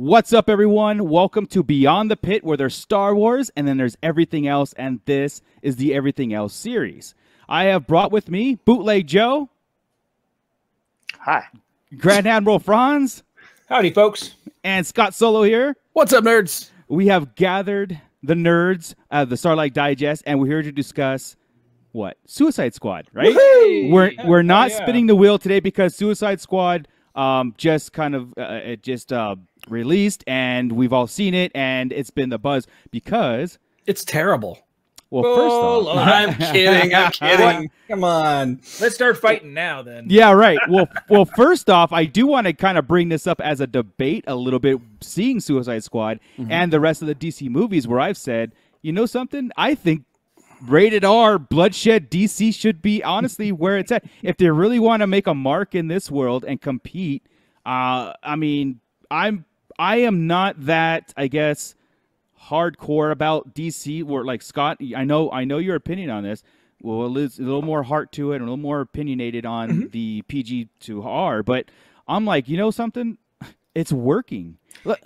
What's up, everyone? Welcome to Beyond the Pit, where there's Star Wars and then there's everything else, and this is the Everything Else series. I have brought with me Bootleg Joe. Hi. Grand Admiral Franz. Howdy, folks. And Scott Solo here. What's up, nerds? We have gathered the nerds of the Sarlacc Digest, and we're here to discuss what? Suicide Squad, right? We're not spinning the wheel today because Suicide Squad just kind of released, and we've all seen it, and it's been the buzz because it's terrible. Well, first off, I'm kidding. Come on. Let's start fighting now, then. Yeah, right. Well, first off, I do want to kind of bring this up as a debate a little bit, seeing Suicide Squad and the rest of the DC movies, where I've said, you know something? I think rated R, bloodshed DC should be honestly where it's at. If they really want to make a mark in this world and compete, I mean, I am not that, I guess, hardcore about DC. Where, like, Scott, I know your opinion on this. Well, it's a little more heart to it, and a little more opinionated on the PG to R. But I'm like, you know something? It's working.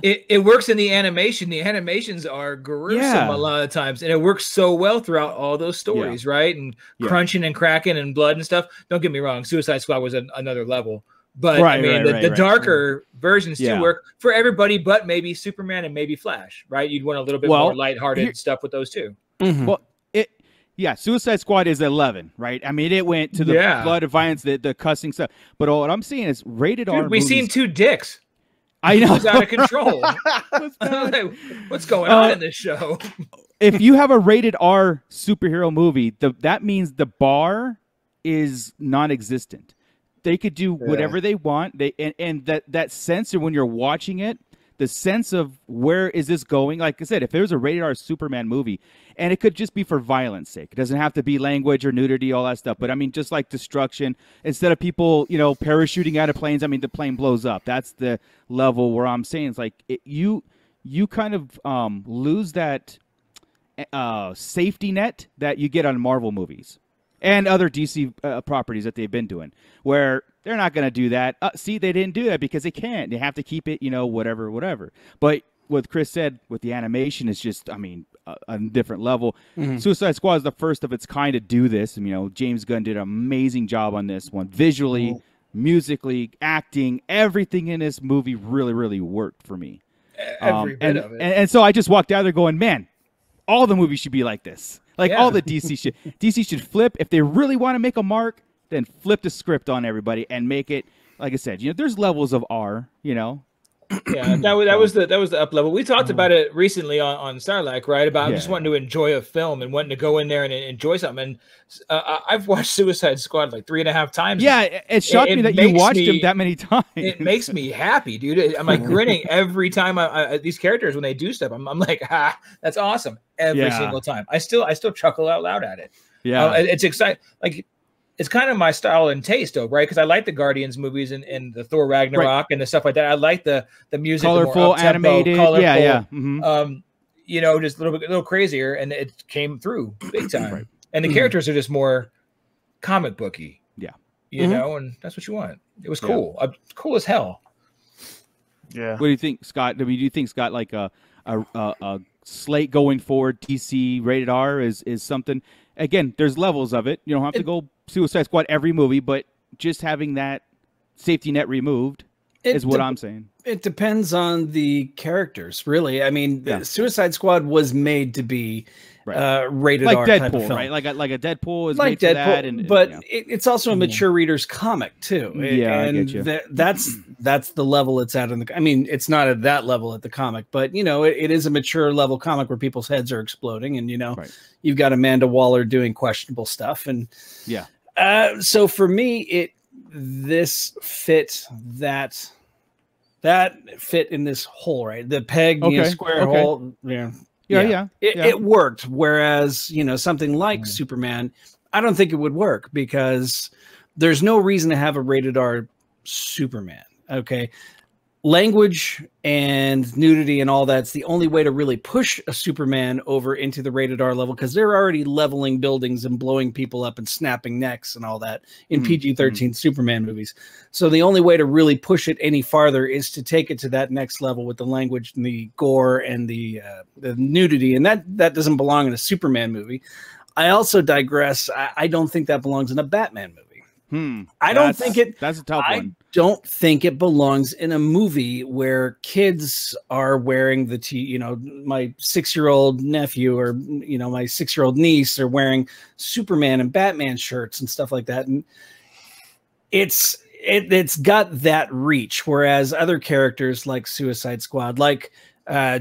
It works in the animation. The animations are gruesome a lot of times, and it works so well throughout all those stories, right? And crunching and cracking and blood and stuff. Don't get me wrong, Suicide Squad was another level. But I mean, the darker versions do work for everybody, but maybe Superman and maybe Flash, right? You'd want a little bit more lighthearted stuff with those too. Well, Suicide Squad is 11, right? I mean, it went to the blood and violence, the cussing stuff. But what I'm seeing is rated R. We've seen two dicks. I know. It's out of control. What's going on in this show? If you have a rated R superhero movie, that means the bar is non-existent. They could do whatever they want. And that sense of when you're watching it, the sense of where is this going? Like I said, if there's a rated R Superman movie, and it could just be for violence sake. It doesn't have to be language or nudity, all that stuff. But I mean, just like destruction, instead of people, parachuting out of planes, I mean, the plane blows up. That's the level where I'm saying it's like you kind of lose that safety net that you get on Marvel movies and other DC properties that they've been doing, where they're not going to do that. See, they didn't do that because they can't. They have to keep it, whatever. But what Chris said with the animation is just, I mean, a different level. Suicide Squad is the first of its kind to do this. And, James Gunn did an amazing job on this one. Visually, musically, acting, everything in this movie really, really worked for me. Every bit of it. And so I just walked out there going, man, all the movies should be like this. Like all the DC should flip. If they really want to make a mark, then flip the script on everybody and make it, like I said, there's levels of R, Yeah, that was the up level. We talked about it recently on Sarlacc, right? About just wanting to enjoy a film and wanting to go in there and enjoy something. And I've watched Suicide Squad like 3.5 times. Yeah, it shocked me that you watched him that many times. It makes me happy, dude. I'm like grinning every time these characters when they do stuff. I'm like, that's awesome every single time. I still chuckle out loud at it. Yeah, it's exciting. Like, it's kind of my style and taste, though, right? Because I like the Guardians movies and the Thor Ragnarok and the stuff like that. I like the music, colorful, animated, colorful, just a little crazier, and it came through big time. And the characters are just more comic booky, and that's what you want. It was cool, cool as hell. Yeah. What do you think, Scott? I mean, do you think Scott like a slate going forward? DC rated R is something. Again, there's levels of it. You don't have to go Suicide Squad every movie, but just having that safety net removed is what I'm saying. It depends on the characters, really. I mean, Suicide Squad was made to be rated like R Deadpool, type of film. right? Like a Deadpool is like made Deadpool, for that, and but it's also a mature reader's comic too. Yeah, and I get you. That's the level it's at in the. I mean, it's not at that level at the comic, but it is a mature level comic where people's heads are exploding, and you've got Amanda Waller doing questionable stuff, and so for me, this fit that fit in this hole, right? The peg, square hole, It worked. Whereas, something like Superman, I don't think it would work because there's no reason to have a rated R Superman. Okay. language and nudity and all that's the only way to really push a Superman over into the rated R level, because they're already leveling buildings and blowing people up and snapping necks and all that in PG-13 Superman movies. So the only way to really push it any farther is to take it to that next level with the language and the gore and the nudity, and that doesn't belong in a Superman movie. I also digress. I don't think that belongs in a Batman movie. I don't think it. That's a tough one. I don't think it belongs in a movie where kids are wearing my 6-year-old nephew or my 6-year-old niece are wearing Superman and Batman shirts and stuff like that, and it's got that reach. Whereas other characters like Suicide Squad, like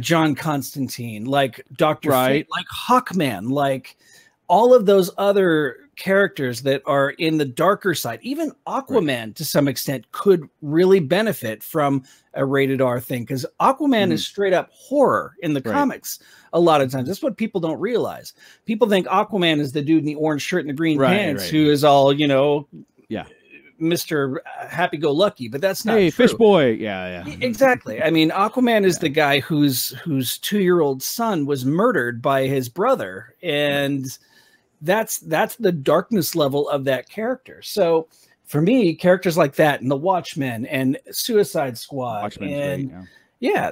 John Constantine, like Dr. Fate, like Hawkman, like all of those other characters that are in the darker side, even Aquaman to some extent could really benefit from a rated R thing, because Aquaman is straight up horror in the comics a lot of times. That's what people don't realize. People think Aquaman is the dude in the orange shirt and the green pants who is all, Mr. Happy-go-lucky, but that's not true. Fish boy. Yeah. Exactly. I mean, Aquaman is the guy whose 2-year-old son was murdered by his brother, and that's the darkness level of that character. So for me, characters like that and the Watchmen and Suicide Squad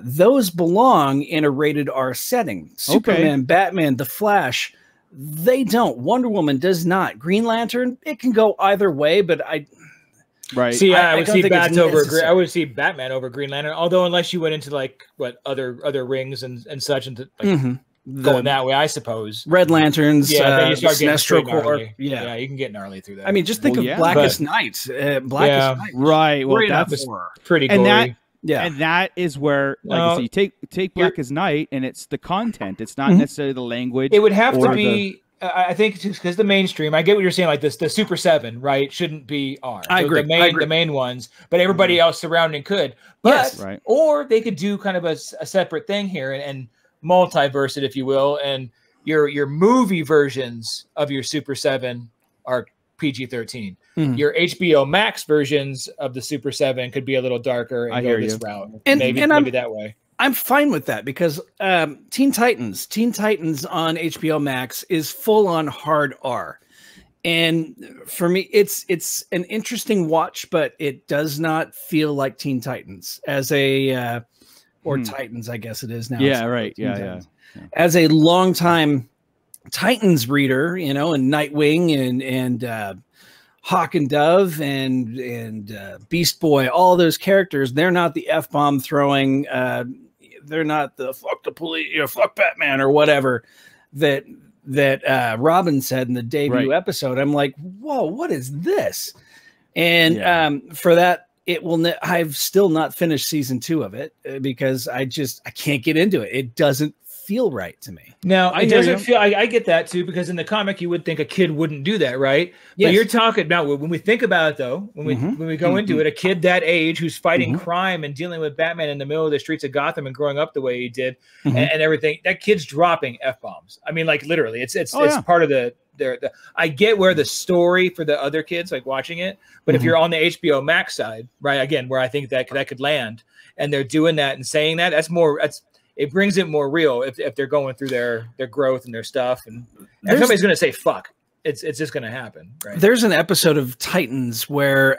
those belong in a rated R setting. Superman, Batman, The Flash, they don't. Wonder Woman does not. Green Lantern, it can go either way, but I would see Batman over Green Lantern, although unless you went into like other rings and such, and going that way, I suppose. Red Lanterns, then you start getting Sinestro Corps. Yeah, you can get gnarly through that. I mean, just think of Blackest Night. Blackest Night, right? Well, that's pretty gory. And that is where, like you say, take Blackest Night, and it's the content. It's not necessarily the language. It would have to be. I think because the mainstream, I get what you're saying. Like this, the Super 7, right, shouldn't be R. I agree. The main ones, but everybody else surrounding could. But or they could do kind of a separate thing here and multiverse it, if you will, and your movie versions of your Super 7 are PG-13. Your HBO Max versions of the Super 7 could be a little darker and go this route. And maybe that way. I'm fine with that, because Teen Titans on HBO Max is full on hard R. And for me, it's an interesting watch, but it does not feel like Teen Titans as a or Titans, I guess it is now. Yeah, right. Yeah. As a longtime Titans reader, and Nightwing and Hawk and Dove and Beast Boy, all those characters, they're not the F-bomb throwing, they're not the fuck the police, fuck Batman or whatever that Robin said in the debut episode. I'm like, whoa, what is this? And for that, I've still not finished season 2 of it because I can't get into it. It doesn't feel right to me. Now, it doesn't feel. I get that too, because in the comic you would think a kid wouldn't do that, right? Yes. But you're talking about, when we think about it, though, when we go into it, a kid that age who's fighting crime and dealing with Batman in the middle of the streets of Gotham and growing up the way he did, and everything, that kid's dropping F-bombs. I mean, like literally, it's part of the. I get where the story for the other kids like watching it, but if you're on the HBO Max side, right, again, where I think that could land, and they're doing that and saying that, it brings it more real if they're going through their growth and their stuff, and somebody's going to say fuck. It's just going to happen, right? There's an episode of Titans where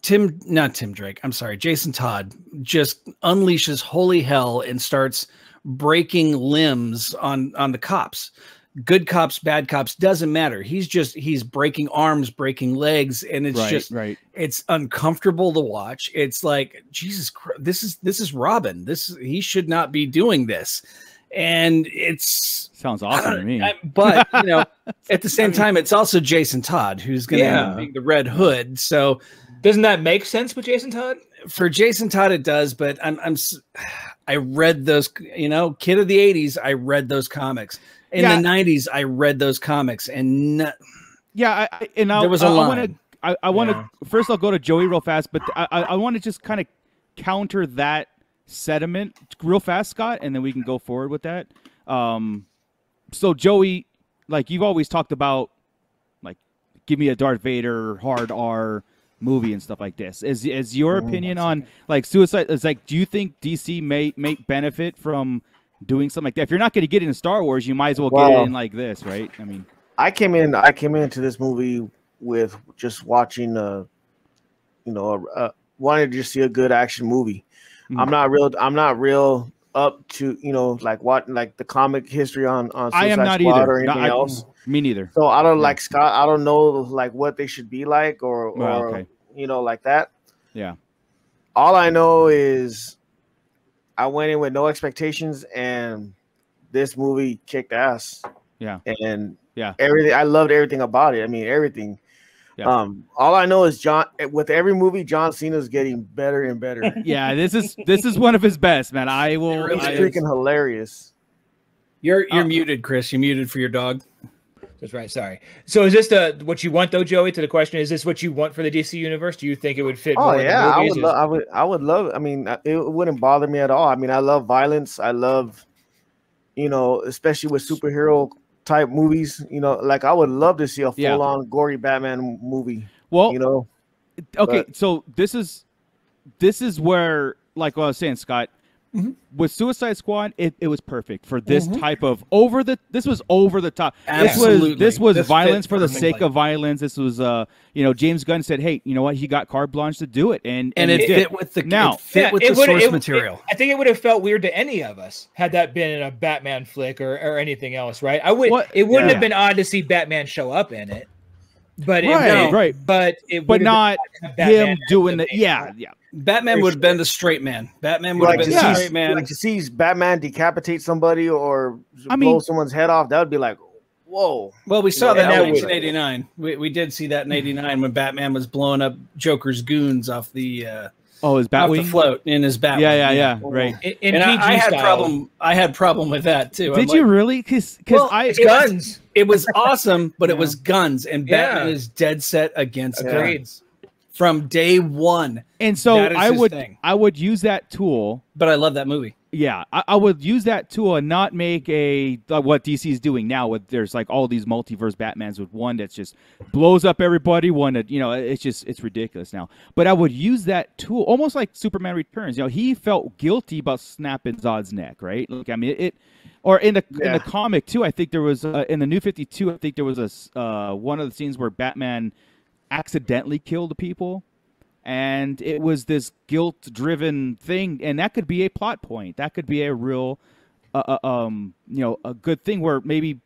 Jason Todd just unleashes holy hell and starts breaking limbs on the cops. Good cops, bad cops, doesn't matter. He's breaking arms, breaking legs, and it's it's uncomfortable to watch. It's like, Jesus Christ, this is Robin. He should not be doing this. And sounds awesome to me. But at the same time, it's also Jason Todd who's going to end up being the Red Hood. So doesn't that make sense with Jason Todd? For Jason Todd, it does. But I read those, kid of the '80s. I read those comics. In the '90s, I read those comics, and there was a line. I want to first. I'll go to Joey real fast, but I want to just kind of counter that sentiment real fast, Scott, and then we can go forward with that. So Joey, like you've always talked about, like, give me a Darth Vader hard R movie and stuff like this. Is your opinion on like Suicide? Is like, do you think DC may benefit from doing something like that? If you're not going to get into Star Wars, you might as well get it in like this, right? I mean, I came into this movie with just watching, wanted to just see a good action movie. I'm not real up to like what like the comic history on Suicide Squad or anything else. Me neither. So I don't like Scott. I don't know like what they should be like or like that. Yeah. All I know is I went in with no expectations, and this movie kicked ass. Yeah. And yeah, everything. I loved everything about it. I mean, everything. Yeah. All I know is with every movie, John Cena's getting better and better. Yeah, this is one of his best, man. It's freaking hilarious. You're muted, Chris. You're muted for your dog. That's right. Sorry. So is this what you want, though, Joey? To the question, is this what you want for the DC universe? Do you think it would fit? Oh yeah, I would love. I mean, it wouldn't bother me at all. I mean, I love violence. I love, especially with superhero type movies. Like I would love to see a full on gory Batman movie. Well, okay. So this is where, like what I was saying, Scott. With Suicide Squad, it was perfect for this type of this was over the top. Absolutely. This was violence for the sake of violence. This was James Gunn said, hey, you know what? He got carte blanche to do it, and it fit with the source material. I think it would have felt weird to any of us had that been in a Batman flick or anything else, right? It wouldn't have been odd to see Batman show up in it. But but not him doing the Batman would have been the straight man. Batman would have been the straight man. Like to see Batman decapitate somebody or blow someone's head off, that would be like, whoa. Well, we saw that in 1989. We did see that in '89 when Batman was blowing up Joker's goons off the his Batwing float in his Batwing. Yeah, right. I had problem with that too. Did you really? Because it's guns. It was awesome, but it was guns, and Batman is dead set against guns from day one. And so I would use that tool. But I love that movie. Yeah, I would use that tool and not make what DC is doing now. With there's like all these multiverse Batmans with one that's just blows up everybody. One that it's ridiculous now. But I would use that tool almost like Superman Returns. He felt guilty about snapping Zod's neck, right? Like I mean Or in the comic too. I think there was in the New 52. I think there was one of the scenes where Batman accidentally killed people. And it was this guilt-driven thing, and that could be a plot point. That could be a real, a good thing where maybe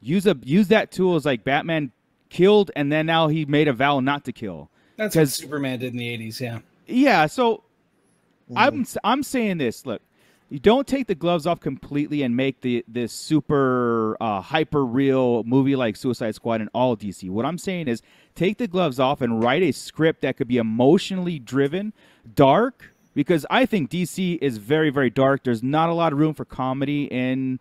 use that tool as like Batman killed, and then now he made a vow not to kill. That's what Superman did in the 80s, yeah. Yeah, so I'm saying this. Look, you don't take the gloves off completely and make this super hyper real movie like Suicide Squad and all DC. What I'm saying is take the gloves off and write a script that could be emotionally driven, dark, because I think DC is very, very dark. There's not a lot of room for comedy in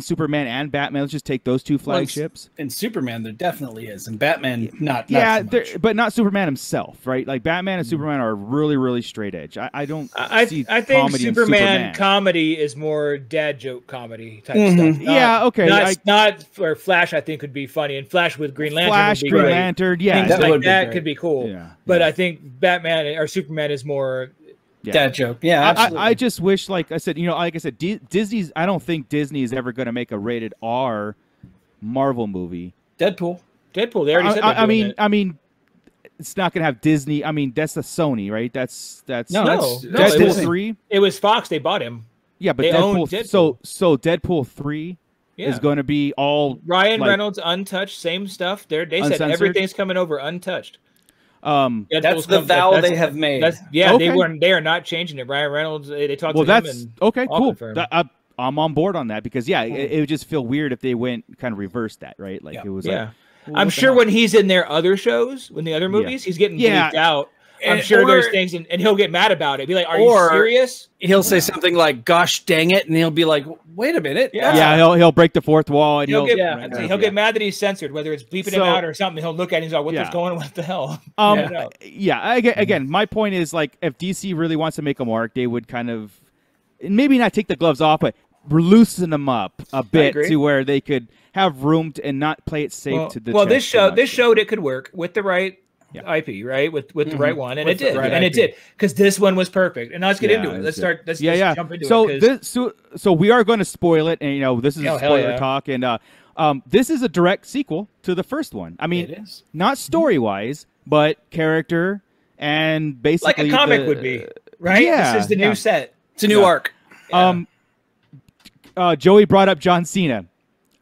Superman and Batman. Let's just take those two flagships. In Superman, there definitely is, and Batman not so much. But not Superman himself, right? Like Batman and Superman are really, really straight edge. I think Superman comedy is more dad joke comedy type stuff. Okay. Not for Flash. I think could be funny, and Flash with Green Lantern. Green Lantern, things that could be cool. Yeah. But I think Batman or Superman is more. Dad joke. Yeah, absolutely. I just wish, like I said, Disney's. I don't think Disney is ever going to make a rated R Marvel movie. Deadpool. They already said. I mean, it's not going to have Disney. I mean, that's the Sony, right? That's Deadpool 3. It was Fox. They bought him. Yeah, but Deadpool. So Deadpool 3 is going to be all Ryan Reynolds untouched, same stuff. They said everything's coming over untouched. That's the vow they have made. They are not changing it. Ryan Reynolds, they talked to him. And cool. I'm on board on that because it would just feel weird if they went kind of reversed that, right? Like it was like, I'm sure when he's in their other shows, when the other movies, he's getting bleeped out. I'm sure there's things, and he'll get mad about it. Be like, "Are you serious?" He'll say something like, "Gosh dang it," and he'll be like, "Wait a minute." He'll break the fourth wall, and he'll get mad that he's censored, whether it's bleeping him out or something. He'll look at it and he's like, "What's going on? What the hell?" Again, my point is like, if DC really wants to make a mark, they would kind of maybe not take the gloves off, but loosen them up a bit to where they could have room and not play it safe to the. Well, this showed it could work with the right IP, right? With the right one, and it did, and it did, because this one was perfect. And now let's get into it. Let's jump into it. So we are going to spoil it, and this is a spoiler talk, and this is a direct sequel to the first one. I mean, it is. Not story wise, but character and basically like a comic would be, right? Yeah, this is the new set. It's a new arc. Joey brought up John Cena.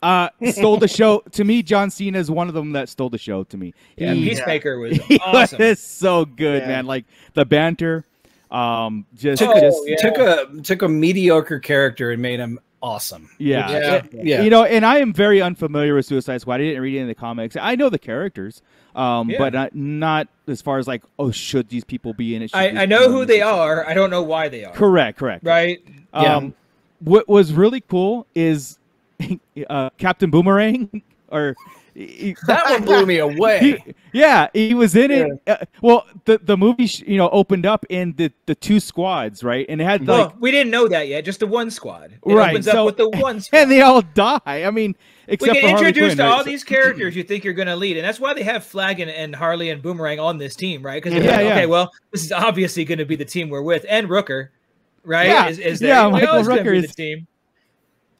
Stole the show. To me, John Cena is one of them that stole the show to me. Peacemaker was awesome. It's so good, man. Like the banter. Took a mediocre character and made him awesome. Yeah. And I am very unfamiliar with Suicide Squad. I didn't read any of the comics. I know the characters, but not as far as like, should these people be in it? I know who they are. I don't know why they are. Correct. Right. What was really cool is Captain Boomerang, or that one blew me away. He was in it. Well, the movie opened up in the two squads, right? And it had we didn't know that yet. Just the one squad. It opens up with the one squad, and they all die. I mean, except we get introduced to all these characters you think you're going to lead, and that's why they have Flag and Harley and Boomerang on this team, right? Because okay, well, this is obviously going to be the team we're with, and Rooker, right? Yeah, is there? Michael Rooker is the team.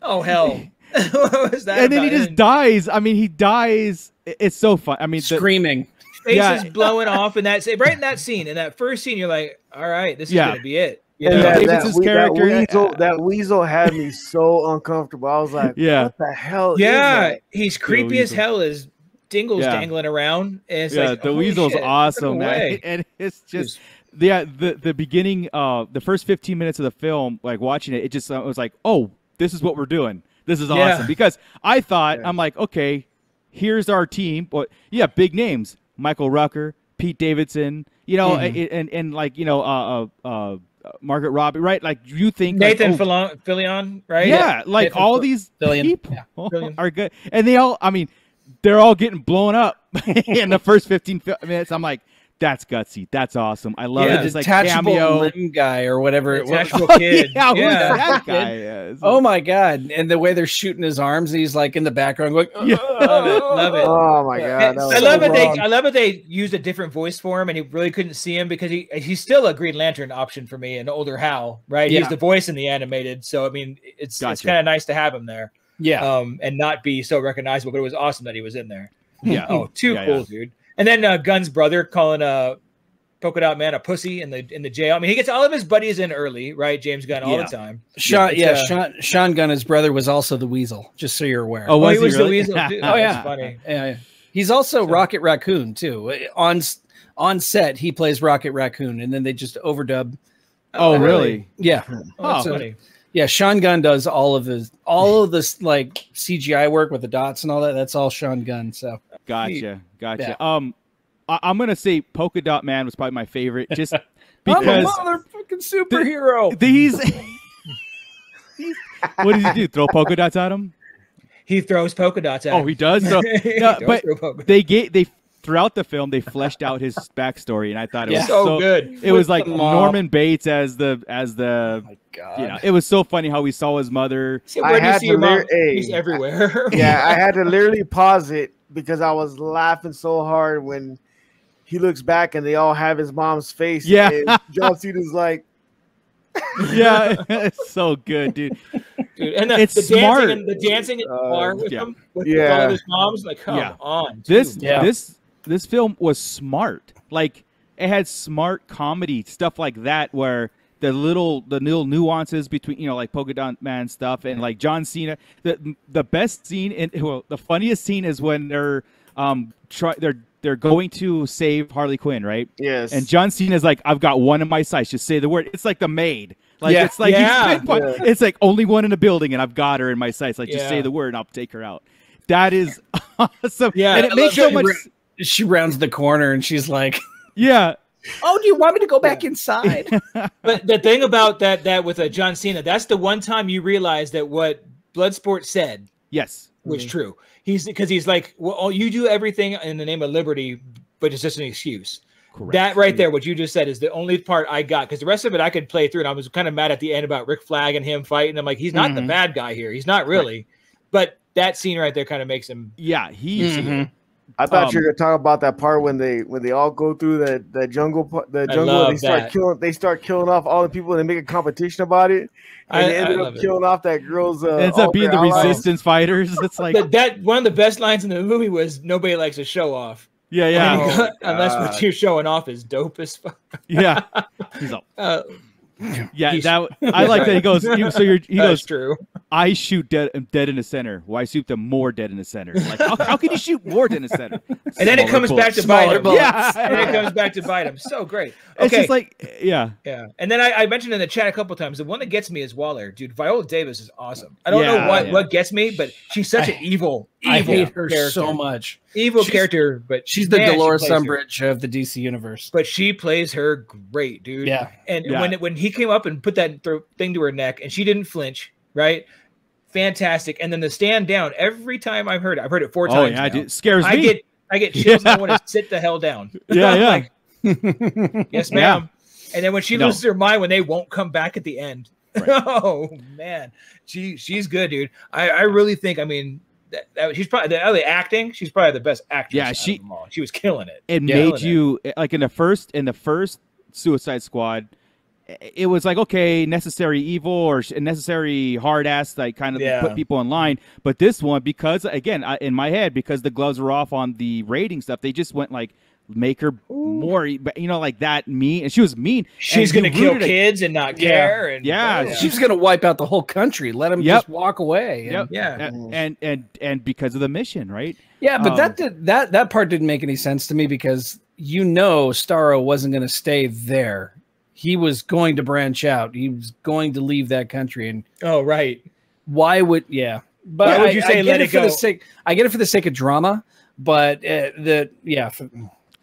Oh hell. What was that? And then he just dies. I mean, he dies. It's so fun. I mean, screaming, face is blowing off, and that's right in that scene. In that first scene, you're like, "All right, this is gonna be it." That weasel had me so uncomfortable. I was like, "What the hell?" Yeah, he's creepy as hell. As Dingle's dangling around. And it's like, the weasel's awesome, man. And it's just. The beginning, the first 15 minutes of the film, like watching it, it was like, this is what we're doing. This is awesome. Because I thought, I'm like, okay, here's our team. But big names. Michael Rooker, Pete Davidson, and like, Margaret Robbie, right? Like you think Nathan Fillion, right? Yeah, like Nathan all these people are good. And they're all getting blown up in the first 15 minutes. I'm like, that's gutsy. That's awesome. I love it. It's like cameo limb guy or whatever. Detachable kid. That guy is. Oh my god! And the way they're shooting his arms, he's like in the background going, love it. Oh my god! I love it. I love it. They used a different voice for him, and he really couldn't see him because he's still a Green Lantern option for me, an older Hal, right? He's the voice in the animated, so I mean, it's kind of nice to have him there. Yeah. And not be so recognizable, but it was awesome that he was in there. Yeah. Cool, dude. And then Gunn's brother calling Polka Dot Man a pussy in the jail. I mean, he gets all of his buddies in early, right? James Gunn all the time. Sean Gunn, his brother, was also the Weasel, just so you're aware. Oh, he was really? The Weasel? Dude, that's funny. Yeah. He's also Rocket Raccoon, too. On set, he plays Rocket Raccoon, and then they just overdub. Oh, really? Yeah. That's funny. Yeah, Sean Gunn does all of this like CGI work with the dots and all that. That's all Sean Gunn. So gotcha. Yeah. I'm gonna say Polka Dot Man was probably my favorite, just because I'm a motherfucking superhero. What does he do? Throw polka dots at him? He throws polka dots at him. Oh, he does. So, but they throughout the film they fleshed out his backstory, and I thought it was so good. It was like Norman Bates as the. Oh my God. It was so funny how we saw his mother. Where do you see your mom? He's everywhere. Yeah, I had to literally pause it because I was laughing so hard when he looks back and they all have his mom's face. Yeah, and John Cena's like, yeah, it's so good, dude. And it's smart. The dancing in the bar with him, with all of his moms, like, come on. This film was smart. Like, it had smart comedy stuff like that, where the little nuances between, like Polka Dot Man stuff and like John Cena. The best scene the funniest scene is when they're going to save Harley Quinn, right? Yes. And John Cena's like, I've got one in my sights. Just say the word. It's like the maid. Like it's like it's like only one in the building, and I've got her in my sights. Like just say the word, and I'll take her out. That is awesome. Yeah, and it makes so much. She rounds the corner, and she's like, "Yeah, oh, do you want me to go back inside?" But the thing about that with John Cena, that's the one time you realize that what Bloodsport said, was true. He's like, well, you do everything in the name of liberty, but it's just an excuse. Correct. That right there, what you just said, is the only part I got, because the rest of it I could play through, and I was kind of mad at the end about Rick Flag and him fighting. I'm like, he's not the bad guy here. He's not really. Right. But that scene right there kind of makes him. Yeah, I thought you were gonna talk about that part when they all go through the jungle, and they start killing off all the people and they make a competition about it. And they ended up killing off that girl's. Ends up being the resistance fighters. It's like that. One of the best lines in the movie was nobody likes to show off. Yeah. Unless what you're showing off is dope as fuck. Yeah. He's like, I like that he goes. He goes. True. I shoot dead in the center. Well, I shoot them more dead in the center. Like, how can you shoot more dead in the center? And then it comes back to bite him. Yeah, and then it comes back to bite him. So great. Okay. It's just like, yeah. And then I mentioned in the chat a couple times, the one that gets me is Waller. Dude, Viola Davis is awesome. I don't know what gets me, but she's such an evil I hate her character. So much. Character, but she's the Dolores Umbridge of the DC universe. But she plays her great, dude. Yeah. And when he came up and put that thing to her neck and she didn't flinch, right? Fantastic. And then the stand down every time I've heard it 4 times. Oh, yeah, it scares me. I get chills and I want to sit the hell down. Yeah. Like, yes, ma'am. Yeah. And then when she loses her mind, when they won't come back at the end. Right. Oh man. She's good, dude. I really think, I mean, that she's probably the acting, she's probably the best actress. Yeah, she was killing it. It made you like in the first Suicide Squad. It was like, okay, necessary evil or necessary hard ass, like kind of put people in line. But this one, because again, in my head, because the gloves were off on the rating stuff, they just went like, make her more, like that mean. And she was mean. She's going to kill kids and not care. And she's going to wipe out the whole country. Let them just walk away. And because of the mission, right? Yeah, but that part didn't make any sense to me because Starro wasn't going to stay there. He was going to branch out. He was going to leave that country. And why would But why would you say let it go? I get it for the sake of drama, but anyway.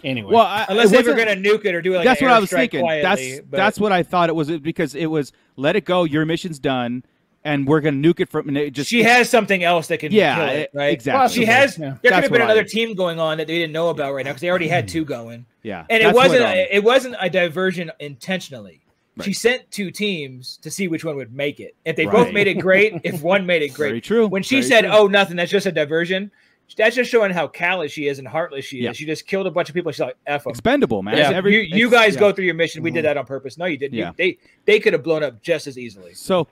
Well, unless they were going to nuke it or do it like that's an what I was thinking. Quietly, that's what I thought it was, because it was let it go. Your mission's done, and we're going to nuke it from. And it just she has something else that can kill it, right? Exactly. Well, she has. There could have been another team going on that they didn't know about right now because they already had 2 going. Yeah, and it wasn't a diversion intentionally. Right. She sent 2 teams to see which one would make it. If they both made it, great. If one made it, great. Very true. When she said, "Oh, nothing," that's just a diversion. That's just showing how callous she is and heartless she is. She just killed a bunch of people. She's like, F them. Expendable, man. Yeah. You guys go through your mission. We did that on purpose. No, you didn't. Yeah. They could have blown up just as easily. So,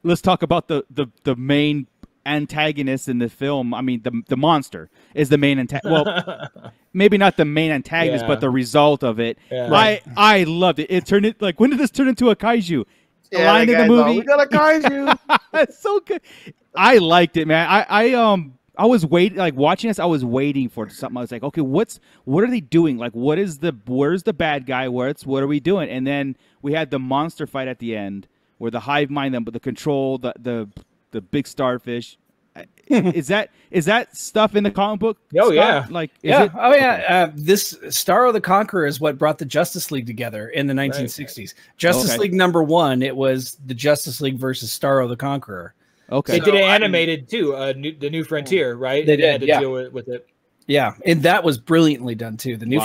let's talk about the main antagonist in the film. I mean, the monster is the main antagonist. Well, maybe not the main antagonist, but the result of it. Yeah. I loved it. It turned it when did this turn into a kaiju? Yeah, line in the movie. We got a kaiju. It's so good. I liked it, man. I was waiting, like watching this. I was waiting for something. I was like, okay, what are they doing? Like, where's the bad guy? What are we doing? And then we had the monster fight at the end, where the hive mind them, but the control, the big starfish. Is that stuff in the comic book? Oh, Scott? Yeah. This Starro the Conqueror is what brought the Justice League together in the 1960s. Justice League #1. It was the Justice League versus Starro the Conqueror. Okay. They did it animated too. The New Frontier, right? They did. Had to deal with it. Yeah, and that was brilliantly done too. The New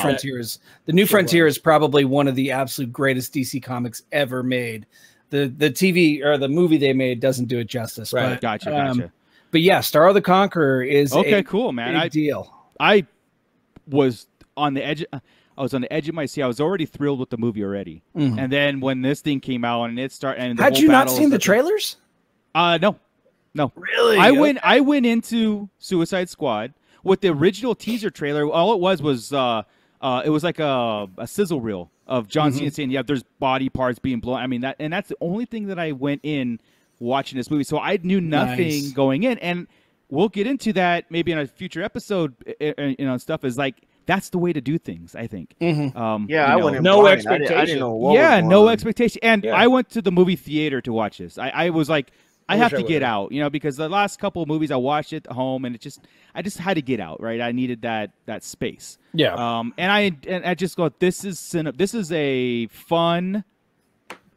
Frontier is probably one of the absolute greatest DC comics ever made. The TV or the movie they made doesn't do it justice. Right. But, Gotcha. But yeah, Starro the Conqueror is cool, man. Big deal. I was on the edge. I was on the edge of my seat. I was already thrilled with the movie already, and then when this thing came out and it started, and had you not seen the trailers? No, really. I went into Suicide Squad with the original teaser trailer. All it was it was like a sizzle reel of John Cena saying, "Yeah, there's body parts being blown." I mean that's the only thing that I went in watching this movie. So I knew nothing going in, and we'll get into that maybe in a future episode. Stuff is like that's the way to do things, I think. I went in no expectation. I didn't know what no expectation. And I went to the movie theater to watch this. I was like, I have to get out, because the last couple of movies I watched at home, and I just had to get out, right? I needed that space. Yeah. And I just go, this is a fun,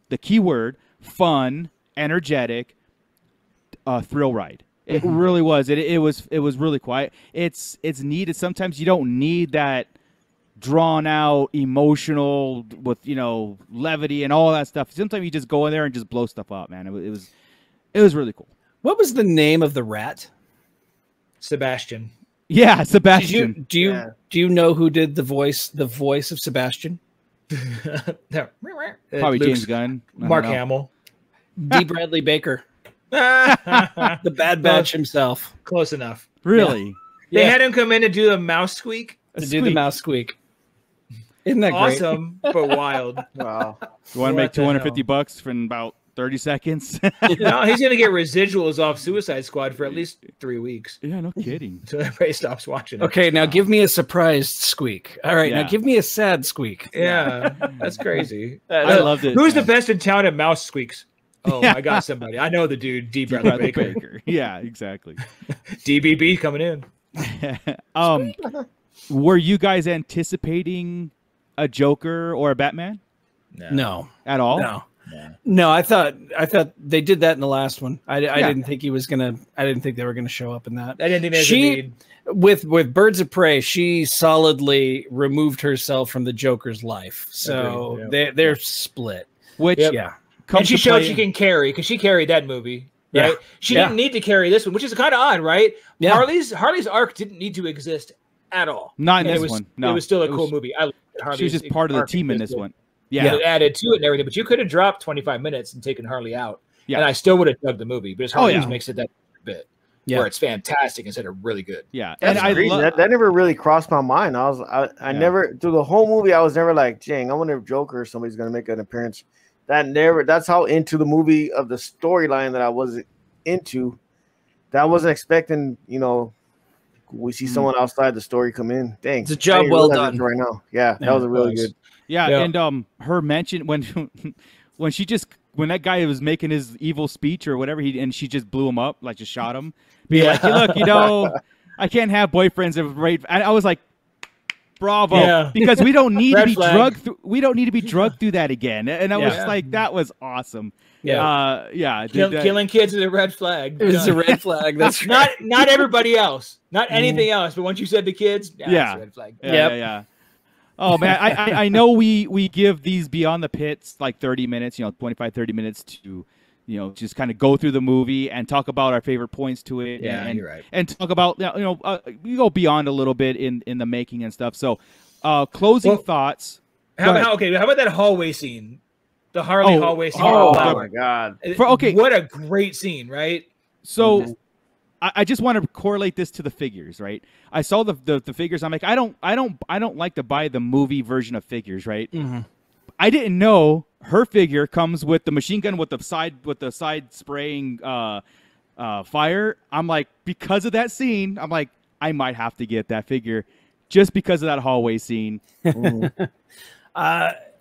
the key word, fun, energetic, thrill ride. It really was. It was really quiet. It's needed. Sometimes you don't need that drawn out, emotional with levity and all that stuff. Sometimes you just go in there and just blow stuff up, man. It was really cool. What was the name of the rat? Sebastian. Yeah, Sebastian. Do you know who did the voice of Sebastian? Probably James Gunn. Mark Hamill. D. Bradley Baker. The Bad Batch himself. Close enough. Really? They had him come in to do a mouse squeak. Do the mouse squeak. Isn't that awesome, great? But wild. Wow. You want to make $250 for about 30 seconds? No, he's going to get residuals off Suicide Squad for at least 3 weeks. Yeah, no kidding. So everybody stops watching it. Okay, now give me a surprised squeak. All right, now give me a sad squeak. Yeah, that's crazy. I loved it. Who's the best in town at mouse squeaks? Oh, I got somebody. I know the dude, D. Bradley Baker. Yeah, exactly. DBB coming in. Were you guys anticipating a Joker or a Batman? No. At all? No. I thought they did that in the last one. I didn't think he was gonna. I didn't think they were gonna show up in that. I didn't think there's a need. With Birds of Prey, she solidly removed herself from the Joker's life. So they're split. Which and she showed she can carry because she carried that movie. Right? She didn't need to carry this one, which is kind of odd, right? Yeah. Harley's arc didn't need to exist at all. Not in this one. No, it was still a cool movie. She was just part of the team in this one. Yeah, it added to it and everything. But you could have dropped 25 minutes and taken Harley out, and I still would have dug the movie. But Harley just makes it that bit where it's fantastic instead of really good. Yeah, and that never really crossed my mind. I never through the whole movie. I was never like, dang, I wonder if Joker or somebody's gonna make an appearance. That's how into the movie of the storyline that I was into. That I wasn't expecting, we see someone outside the story come in. Dang, it's a job well done right now. Yeah, that was a really good. Yeah, and her mention when that guy was making his evil speech or whatever, and she just blew him up, like just shot him. Be like, hey, look, I can't have boyfriends of rape. I was like, bravo, because we don't need to be drugged through. We don't need to be drugged through that again. And I was like, that was awesome. Killing kids is a red flag. It's a red flag. That's right. not everybody else, not anything else. But once you said the kids, it's a red flag. Yeah. Oh man, I know we give these Beyond the Pits like 30 minutes, 25, 30 minutes to, just kind of go through the movie and talk about our favorite points to it. Yeah, you're right. And talk about, we go beyond a little bit in the making and stuff. So, closing thoughts. How about that hallway scene? The Harley hallway scene. Oh my God. What a great scene, right? So I just want to correlate this to the figures, right? I saw the figures. I'm like, I don't like to buy the movie version of figures, right? Mm-hmm. I didn't know her figure comes with the machine gun with the side spraying fire. I'm like, because of that scene, I'm like, I might have to get that figure just because of that hallway scene.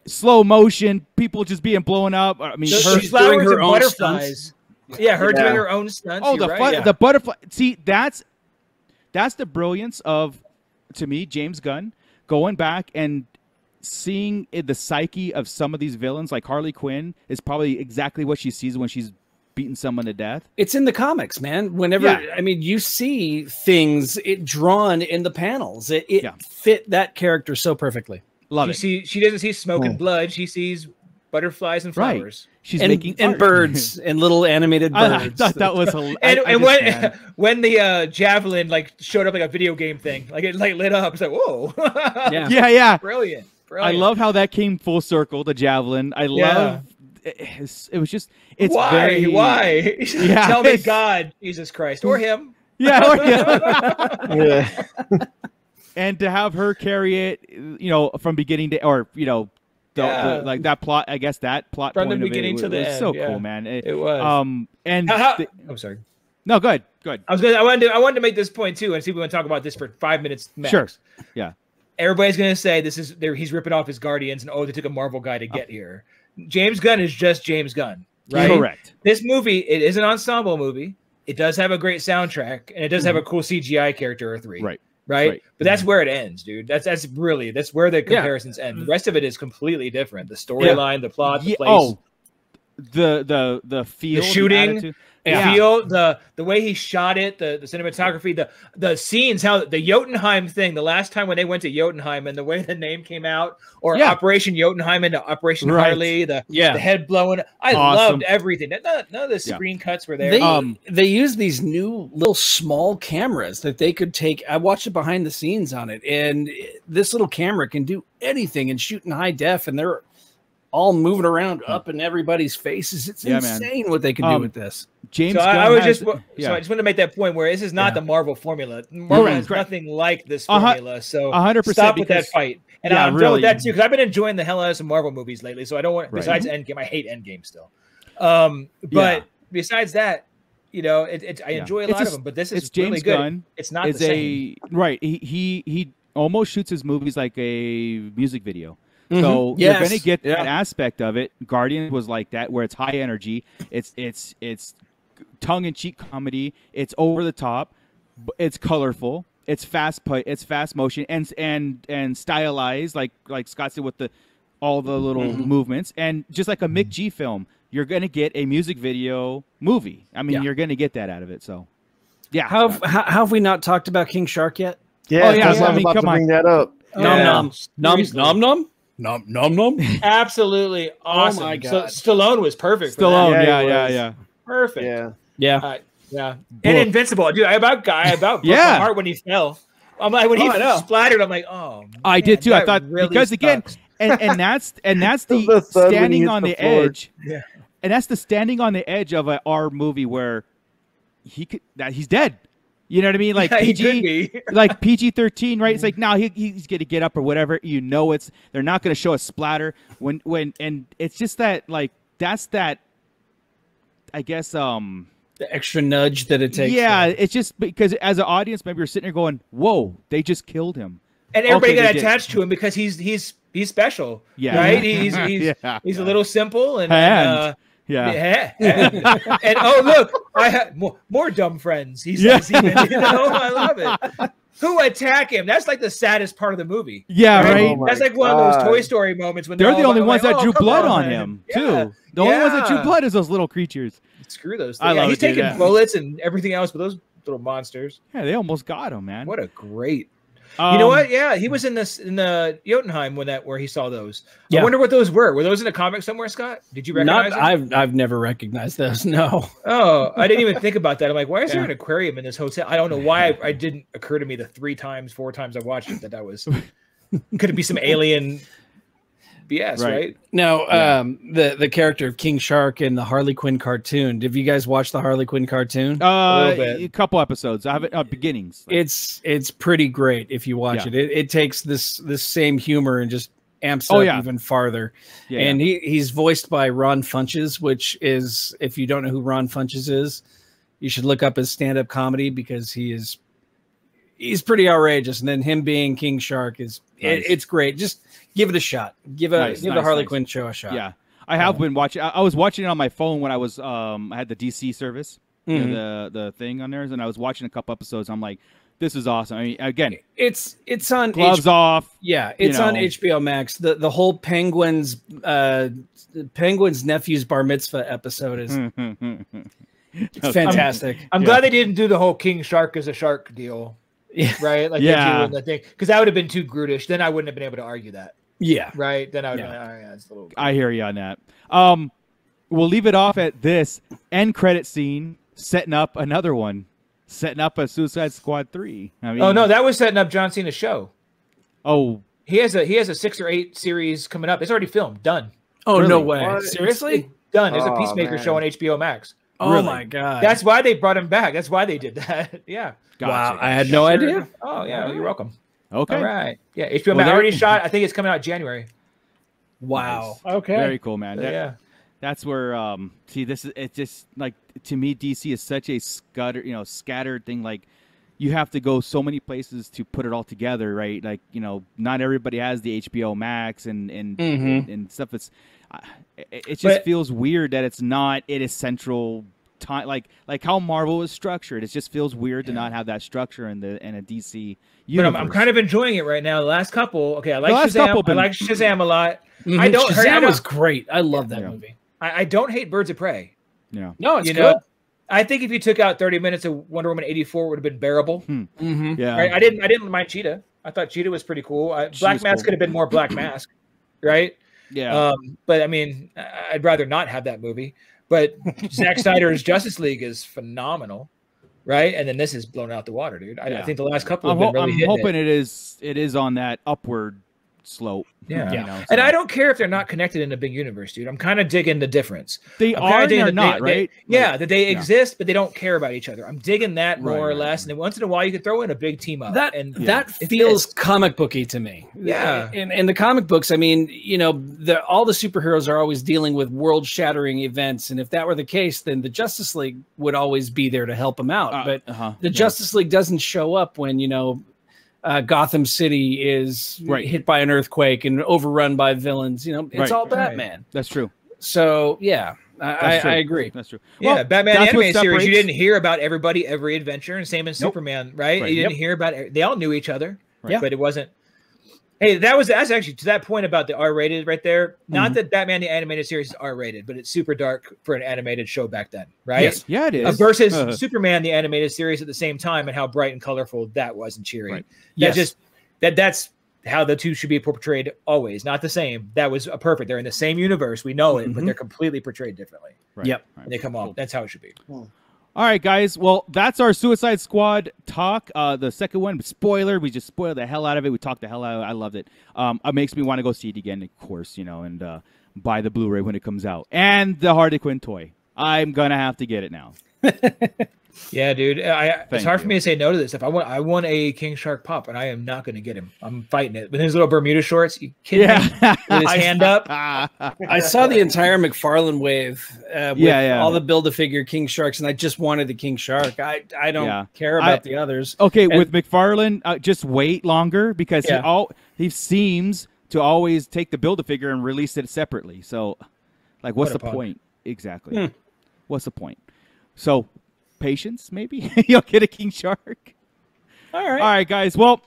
Slow motion, people just being blown up. I mean, she's doing her own butterflies. Yeah, doing her own stunts. Oh, the butterfly. See, that's the brilliance of, to me, James Gunn going back and seeing the psyche of some of these villains. Like Harley Quinn is probably exactly what she sees when she's beating someone to death. It's in the comics, man. Whenever you see things drawn in the panels. It fit that character so perfectly. Love it. She doesn't see smoke and blood. She sees butterflies and flowers. Right. She's making birds and little animated birds. I thought that was hilarious. And when the javelin showed up like a video game thing, it lit up. It's like, whoa. Yeah. Brilliant. I love how that came full circle. The javelin. I love. It was just. It's why? Yeah, Tell me, God, Jesus Christ, or him. Yeah. Or him. And to have her carry it, from beginning to, or like that plot. I guess that plot from point the beginning of it, to the was end. so cool, man. It was. And I'm sorry. No, go ahead. I wanted to make this point too, and see if we want to talk about this for 5 minutes max. Sure. Yeah. Everybody's gonna say he's ripping off his Guardians, and they took a Marvel guy to get here. James Gunn is just James Gunn, right? Correct. This movie, it is an ensemble movie. It does have a great soundtrack, and it does have a cool CGI character or three. Right. But that's where it ends, dude. That's where the comparisons end. The rest of it is completely different. The storyline, the plot, the place. The feel, the shooting. feel, the way he shot it, the cinematography, the scenes, how the Jotunheim thing, the last time when they went to Jotunheim and the way the name came out, or Operation Jotunheim into Operation Harley, the head blowing. I loved everything. None of the screen cuts were there. They used these new little small cameras that they could take. I watched it behind the scenes on it, and this little camera can do anything and shoot in high def, and they're all moving around up in everybody's faces. It's insane what they can do with this. James Gunn I just wanted to make that point where this is not the Marvel formula. Marvel has nothing like this formula. So 100% stop with that fight. And I'm done with that too, because I've been enjoying the hell out of some Marvel movies lately. So I don't want, besides Endgame, I hate Endgame still. But besides that, you know, I enjoy a lot of them. But this is really good. Gunn it's not the same. He almost shoots his movies like a music video. So you're going to get that aspect of it. Guardian was like that, where it's high energy. It's tongue-in-cheek comedy. It's over the top. It's colorful. It's fast motion and stylized, like Scott said, with all the little movements. And just like a Mick G film, you're going to get a music video movie. I mean, you're going to get that out of it. So, yeah. How have we not talked about King Shark yet? Yeah, I mean, come on. Bring that up. Nom nom. Nom nom nom. Absolutely awesome. Oh my God. So Stallone was perfect. Stallone, yeah. Perfect. Yeah. And Invincible, dude. I about broke my heart when he fell. I'm like, when he splattered, I'm like, oh. Man, I did too. I thought really because again, and that's the standing on the edge. Yeah. And that's the standing on the edge of our movie where he's dead. You know what I mean? Like PG, like PG-13, right? It's like, no, he's going to get up or whatever. You know, they're not going to show a splatter and it's just that, like, that's that, I guess, the extra nudge that it takes. Yeah, it's just because as an audience member, you're sitting there going, "Whoa, they just killed him," and everybody got attached to him because he's special. Yeah, right. He's a little simple and and oh look, I have more dumb friends. He says, even, you know, I love it. Who attack him? That's like the saddest part of the movie. Yeah, right. That's like one of those Toy Story moments when they're the only ones that drew blood on him too. The only ones that drew blood is those little creatures. Screw those things. He's taking bullets and everything else, but those little monsters. Yeah, they almost got him, man. What a great. You know what? Yeah, he was in the Jotunheim where he saw those. I wonder what those were. Were those in a comic somewhere, Scott? Did you recognize them? I've never recognized those. No. Oh, I didn't even think about that. I'm like, why is there an aquarium in this hotel? I don't know why. I didn't occur to me the 4 times I watched it that was. Could it be some alien BS, right? No, the character of King Shark in the Harley Quinn cartoon. Did you guys watch the Harley Quinn cartoon? A couple episodes. I haven't beginnings. It's pretty great if you watch it. It takes this same humor and just amps up even farther. And he's voiced by Ron Funches, which is, if you don't know who Ron Funches is, you should look up his stand-up comedy because he's pretty outrageous. And then him being King Shark is it's great. Just give it a shot. Give the Harley Quinn show a shot. Yeah, I have been watching. I was watching it on my phone when I was I had the DC service, you know, the thing on there, and I was watching a couple episodes. I'm like, this is awesome. I mean, again, it's on gloves off. Yeah, it's on HBO Max. The whole Penguin's nephew's bar mitzvah episode is it's fantastic. I'm glad they didn't do the whole King Shark as a shark deal. Yeah. Right. Like the thing, because that would have been too brutish. Then I wouldn't have been able to argue that. Yeah. Right. Then I would. It's a little. I hear you on that. We'll leave it off at this end credit scene, setting up another one, setting up a Suicide Squad 3. I mean, oh no, that was setting up John Cena's show. Oh, he has a 6 or 8 series coming up. It's already filmed, done. Oh really? No way! What? Seriously? It's done. There's a Peacemaker show on HBO Max. Oh really? My God! That's why they brought him back. That's why they did that. Yeah. Gotcha. Wow, I had no idea. Oh yeah, you're welcome. Okay. All right. Yeah, HBO Max already shot. I think it's coming out January. Wow. Nice. Okay. Very cool, man. Yeah. That's where see, this is, it's just like, to me, DC is such a scattered thing. Like, you have to go so many places to put it all together, right? Like, you know, not everybody has the HBO Max and stuff. It just feels weird that it's not in a central time, like how Marvel is structured. It just feels weird to not have that structure in a DC universe. But I'm kind of enjoying it right now. The last couple, okay, I like Shazam. I like Shazam a lot. Shazam was great. I love that movie. I don't hate Birds of Prey. Yeah. No, it's good. I think if you took out 30 minutes of Wonder Woman 84, it would have been bearable. Yeah, right? I didn't mind Cheetah. I thought Cheetah was pretty cool. Black Mask could have been more Black Mask, right? Yeah. But I mean, I'd rather not have that movie. But Zack Snyder's Justice League is phenomenal, right? And then this is blown out the water, dude. I think the last couple have been really I'm hoping it is on that upward slope. Yeah. You know, so. And I don't care if they're not connected in a big universe, dude. I'm kind of digging the difference. They are or not, right? That they exist, but they don't care about each other. I'm digging that more or less. And then once in a while, you can throw in a big team up. That feels comic booky to me. Yeah. In the comic books, I mean, you know, all the superheroes are always dealing with world-shattering events. And if that were the case, then the Justice League would always be there to help them out. But the Justice League doesn't show up when, you know, Gotham City is hit by an earthquake and overrun by villains. You know, it's all Batman. That's true. So yeah, I agree. That's true. Yeah, Batman animated series. You didn't hear about everybody every adventure, and same as Superman, right? You didn't hear about. They all knew each other, but it wasn't. Hey, that's actually to that point about the R-rated right there. Not that Batman the animated series is R-rated, but it's super dark for an animated show back then, right? Yes. Yeah, it is. Versus Superman the animated series at the same time, and how bright and colorful that was and cheery. Right. That's how the two should be portrayed always, not the same. That was a perfect. They're in the same universe, we know it, but they're completely portrayed differently. Right. Yep, and they come off. That's how it should be. All right, guys. Well, that's our Suicide Squad talk. The second one, spoiler. We just spoiled the hell out of it. We talked the hell out of it. I loved it. It makes me want to go see it again, of course, you know, and buy the Blu-ray when it comes out. And the Harley Quinn toy. I'm going to have to get it now. Yeah, dude. It's hard for me to say no to this stuff. I want a King Shark Pop, and I am not going to get him. I'm fighting it. With his little Bermuda shorts, you kidding me? With his hand up. I saw the entire McFarlane wave with all the Build-A-Figure King Sharks, and I just wanted the King Shark. I don't care about the others. Okay, with McFarlane, just wait longer because he seems to always take the Build-A-Figure and release it separately. So, like, what's the point? Exactly. What's the point? So, patience, maybe you'll get a King Shark. All right, guys. Well,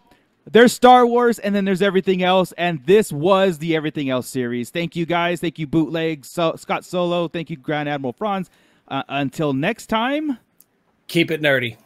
there's Star Wars, and then there's everything else, and this was the Everything Else series. Thank you, guys. Thank you, Bootleg, Scott Solo. Thank you, Grand Admiral Franz. Until next time, keep it nerdy.